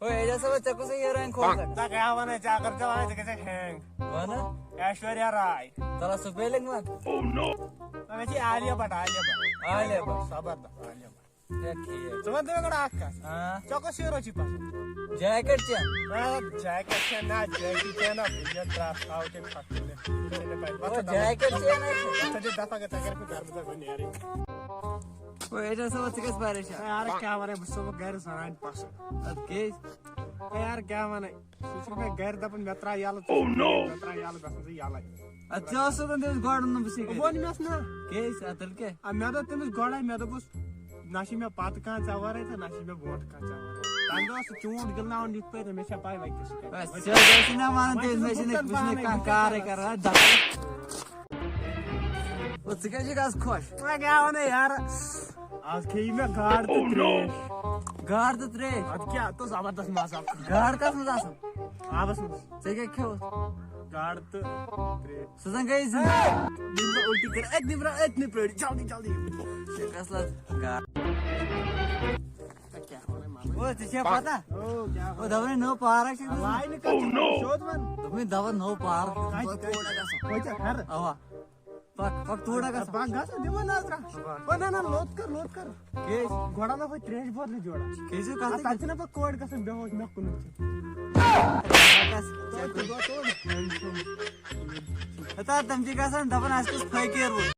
ژےٚ کُس ہیٖروین کھوژان ژےٚ کیٛاہ وَنَے ژےٚ اگر ژٕ وَنَے ژٕ گژھکھ ہینٛگ وَنہٕ ایشوریا راے تَلا سُپیلِنٛگ وَن مےٚ چھِ عالیہ بٹ عالیہ بٹ زبردست عالیہ بٹ ٹھیٖک ژٕ وَن تہٕ مےٚ گۄڈٕ اکھ کَتھ ہاں ژےٚ کۄس ہیٖرو چھی پسنٛد جاکیٹ چٮ۪ن جاکیٹ چھ نہ جیکی چھ نہ بجٹ ٹراس آو کے پھٹ جاکیٹ چٮ۪ن ژٕ دفعہ گژھِ اگر بہٕ گرٕ بہٕ نیرٕے ایجاز صٲب ژٕ گژھِ پریشان یار کیٛاہ وَنَے بہٕ چھُسو گرِ زنانہِ پسنٛد اَدٕ کیٛازِ یار کیٛاہ وَنَے سُہ چھُ مےٚ گرِ دپان مےٚ ترٛاو یَلہٕ مےٚ ترٛاو یَلہٕ گژھُن ژٕ یَلَے اَدٕ ژےٚ اوسُکھ تٔمِس گۄڈٕ ووٚنمُت بہٕ ووٚنمَس نہ کیٛازِ اَدٕ تیٚلہِ کیٛاہ مےٚ دوٚپ تٔمِس گۄڈَے مےٚ دوٚپُس نہ چھِ مےٚ پتہٕ کانٛہہ ژےٚ وَرٲے تہٕ نہ چھِ مےٚ برونٛٹھ کانٛہہ ژےٚ وَرٲے تَمہِ دۄہ اوس سُہ چوٗنٛٹھ گِلناوان یِتھ پٲٹھۍ مےٚ چھےٚ پاے وَتہِ سُہ چھِنہ وَنان تیٚلہِ مےٚ چھِنہٕ کانٛہہ کارٕے کران ژٕ کیٛازِ چھُکھ آز خۄش وۄنۍ کیٛاہ وَنَے یارٕ آز کھیٚیہِ مےٚ گاڈ تہٕ ترٛیش گاڈ تہٕ ترٛیش اَدٕ کیٛاہ توٚر زبردست مزٕ آو گاڈ کَتھ منٛز آسان آبس منٛز ژےٚ کیٛاہ کھیوٚوُتھ گاڈ تہٕ ترٛیش سُہ زن گٔیے زندگی اُلٹی کٔر أتنی پرٛٲرِتھ جلدی جلدی گاڈ کیٛاہ وَنَے مَزٕ ژےٚ چھےٚ پتہ دپان نٔو پارک چھِ واے نہٕ کانٛہہ سیوٚد وَن دوٚپمٕے دپان نٔو پارک کۭتیاہ ہٮ۪رٕ اوا پک پک تھوڑا گژھ پَکھ گژھو دِمو نظرا نہ نہ لوٚت کر کیٛازِ گۄڈٕ اَنو بہٕ ترٛیش بوتلہِ جوڑا کیٛازِ تَتہِ چھِنہ پَتہٕ کورِ گژھان بےٚ ہوش مےٚ کُنُتھ تِم چھِ گژھان دپان اَسہِ کُس فٔقیٖر وُچھ